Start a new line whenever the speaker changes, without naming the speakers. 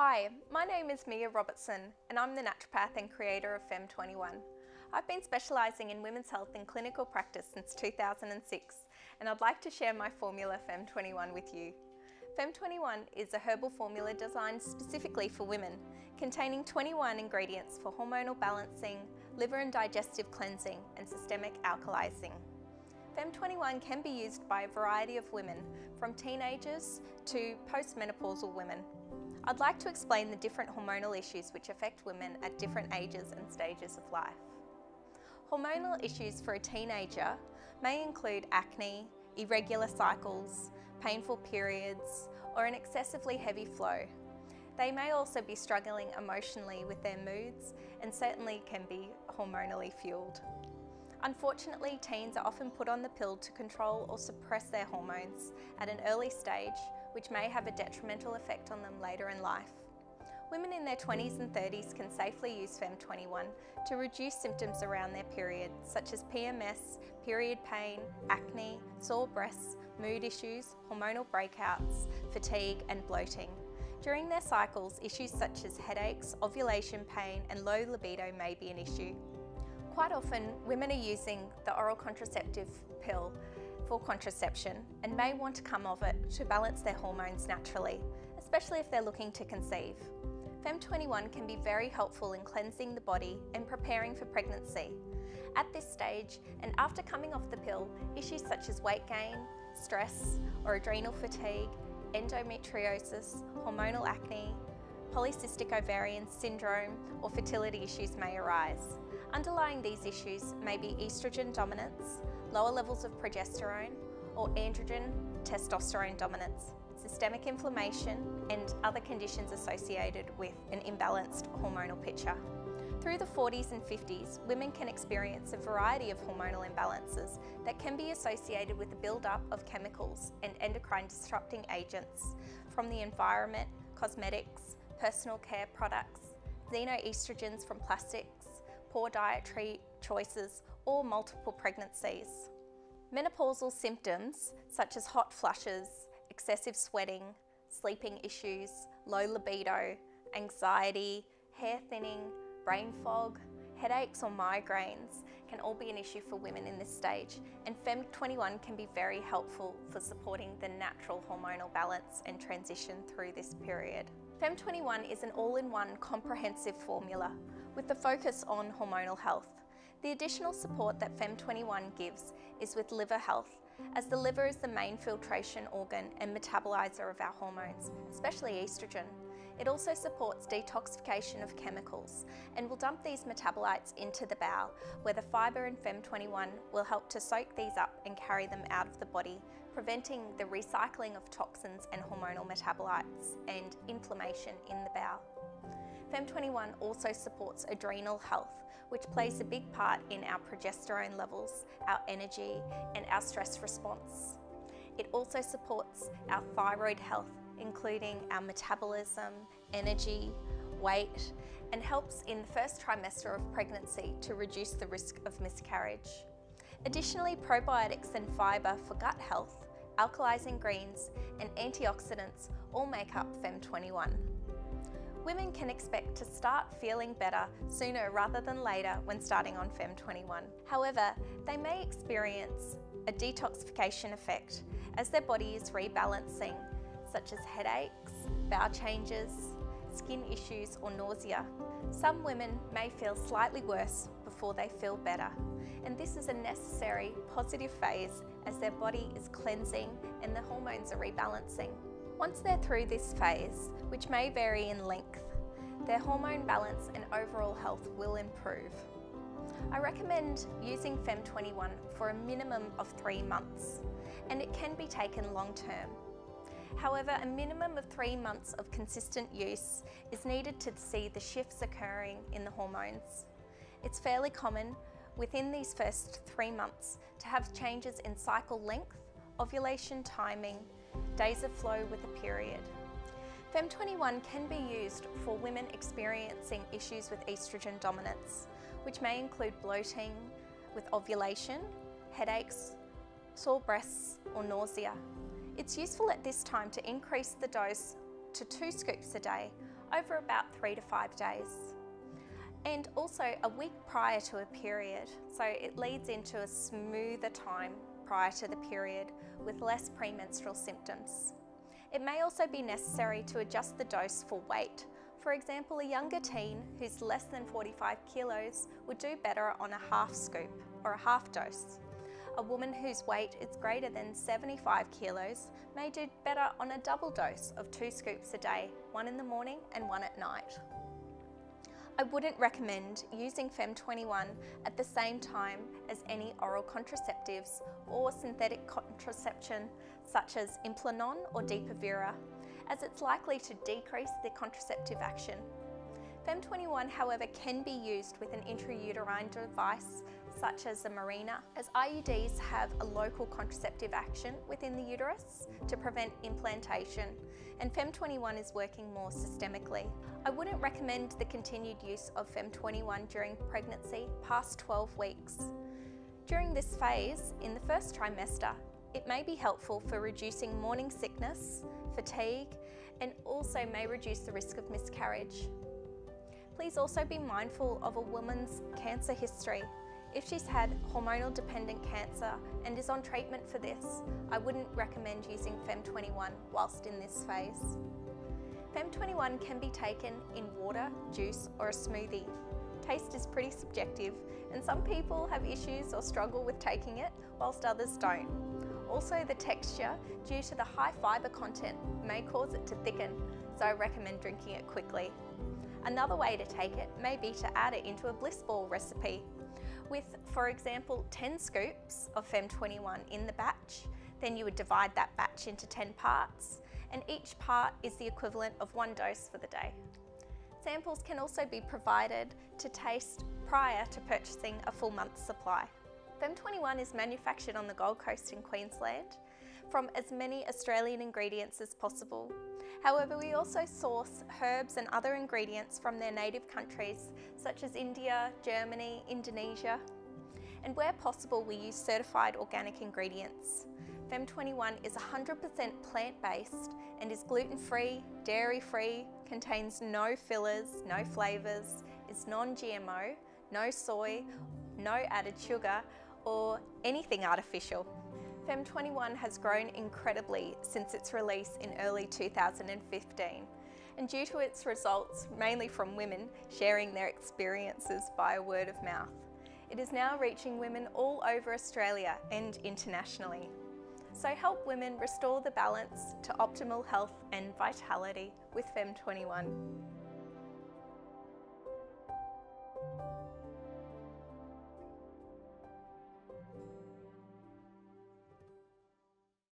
Hi, my name is Meah Robertson and I'm the naturopath and creator of Fem21. I've been specialising in women's health in clinical practice since 2006 and I'd like to share my formula Fem21 with you. Fem21 is a herbal formula designed specifically for women, containing 21 ingredients for hormonal balancing, liver and digestive cleansing and systemic alkalising. Fem21 can be used by a variety of women, from teenagers to postmenopausal women. I'd like to explain the different hormonal issues which affect women at different ages and stages of life. Hormonal issues for a teenager may include acne, irregular cycles, painful periods, or an excessively heavy flow. They may also be struggling emotionally with their moods and certainly can be hormonally fueled. Unfortunately, teens are often put on the pill to control or suppress their hormones at an early stage, which may have a detrimental effect on them later in life. Women in their 20s and 30s can safely use Fem21 to reduce symptoms around their period, such as PMS, period pain, acne, sore breasts, mood issues, hormonal breakouts, fatigue and bloating. During their cycles, issues such as headaches, ovulation pain and low libido may be an issue. Quite often, women are using the oral contraceptive pill for contraception and may want to come off it to balance their hormones naturally, especially if they're looking to conceive. Fem21 can be very helpful in cleansing the body and preparing for pregnancy. At this stage, and after coming off the pill, issues such as weight gain, stress or adrenal fatigue, endometriosis, hormonal acne, polycystic ovarian syndrome or fertility issues may arise. Underlying these issues may be estrogen dominance, lower levels of progesterone, or androgen testosterone dominance, systemic inflammation, and other conditions associated with an imbalanced hormonal picture. Through the 40s and 50s, women can experience a variety of hormonal imbalances that can be associated with the build-up of chemicals and endocrine disrupting agents from the environment, cosmetics, personal care products, xenoestrogens from plastics, poor dietary choices, or multiple pregnancies. Menopausal symptoms such as hot flushes, excessive sweating, sleeping issues, low libido, anxiety, hair thinning, brain fog, headaches or migraines can all be an issue for women in this stage, and Fem21 can be very helpful for supporting the natural hormonal balance and transition through this period. Fem21 is an all-in-one comprehensive formula with the focus on hormonal health. The additional support that Fem21 gives is with liver health, as the liver is the main filtration organ and metabolizer of our hormones, especially estrogen. It also supports detoxification of chemicals and will dump these metabolites into the bowel, where the fibre in Fem21 will help to soak these up and carry them out of the body, preventing the recycling of toxins and hormonal metabolites and inflammation in the bowel. Fem21 also supports adrenal health, which plays a big part in our progesterone levels, our energy, and our stress response. It also supports our thyroid health, including our metabolism, energy, weight, and helps in the first trimester of pregnancy to reduce the risk of miscarriage. Additionally, probiotics and fibre for gut health, alkalising greens, and antioxidants all make up Fem21. Women can expect to start feeling better sooner rather than later when starting on Fem21. However, they may experience a detoxification effect as their body is rebalancing, such as headaches, bowel changes, skin issues or nausea. Some women may feel slightly worse before they feel better, and this is a necessary positive phase as their body is cleansing and the hormones are rebalancing. Once they're through this phase, which may vary in length, their hormone balance and overall health will improve. I recommend using Fem21 for a minimum of 3 months, and it can be taken long term. However, a minimum of 3 months of consistent use is needed to see the shifts occurring in the hormones. It's fairly common within these first 3 months to have changes in cycle length, ovulation timing, days of flow with a period. Fem21 can be used for women experiencing issues with estrogen dominance, which may include bloating with ovulation, headaches, sore breasts or nausea. It's useful at this time to increase the dose to 2 scoops a day, over about 3 to 5 days. And also a week prior to a period, so it leads into a smoother time prior to the period with less premenstrual symptoms. It may also be necessary to adjust the dose for weight. For example, a younger teen who's less than 45 kilos would do better on a half scoop or a half dose. A woman whose weight is greater than 75 kilos may do better on a double dose of 2 scoops a day, one in the morning and one at night. I wouldn't recommend using Fem21 at the same time as any oral contraceptives or synthetic contraception such as Implanon or Depo-Provera, as it's likely to decrease the contraceptive action. Fem21, however, can be used with an intrauterine device such as the Mirena, as IUDs have a local contraceptive action within the uterus to prevent implantation, and Fem21 is working more systemically. I wouldn't recommend the continued use of Fem21 during pregnancy past 12 weeks. During this phase, in the first trimester, it may be helpful for reducing morning sickness, fatigue, and also may reduce the risk of miscarriage. Please also be mindful of a woman's cancer history. If she's had hormonal dependent cancer and is on treatment for this, I wouldn't recommend using Fem21 whilst in this phase. Fem21 can be taken in water, juice, or a smoothie. Taste is pretty subjective, and some people have issues or struggle with taking it, whilst others don't. Also, the texture, due to the high fibre content, may cause it to thicken, so I recommend drinking it quickly. Another way to take it may be to add it into a bliss ball recipe with, for example, 10 scoops of Fem21 in the batch. Then you would divide that batch into 10 parts, and each part is the equivalent of 1 dose for the day. Samples can also be provided to taste prior to purchasing a full month's supply. Fem21 is manufactured on the Gold Coast in Queensland from as many Australian ingredients as possible. However, we also source herbs and other ingredients from their native countries such as India, Germany, Indonesia, and where possible we use certified organic ingredients. Fem21 is 100% plant-based and is gluten-free, dairy-free, contains no fillers, no flavours, is non-GMO, no soy, no added sugar, or anything artificial. Fem21 has grown incredibly since its release in early 2015, and due to its results, mainly from women sharing their experiences via word of mouth, it is now reaching women all over Australia and internationally. So help women restore the balance to optimal health and vitality with Fem21.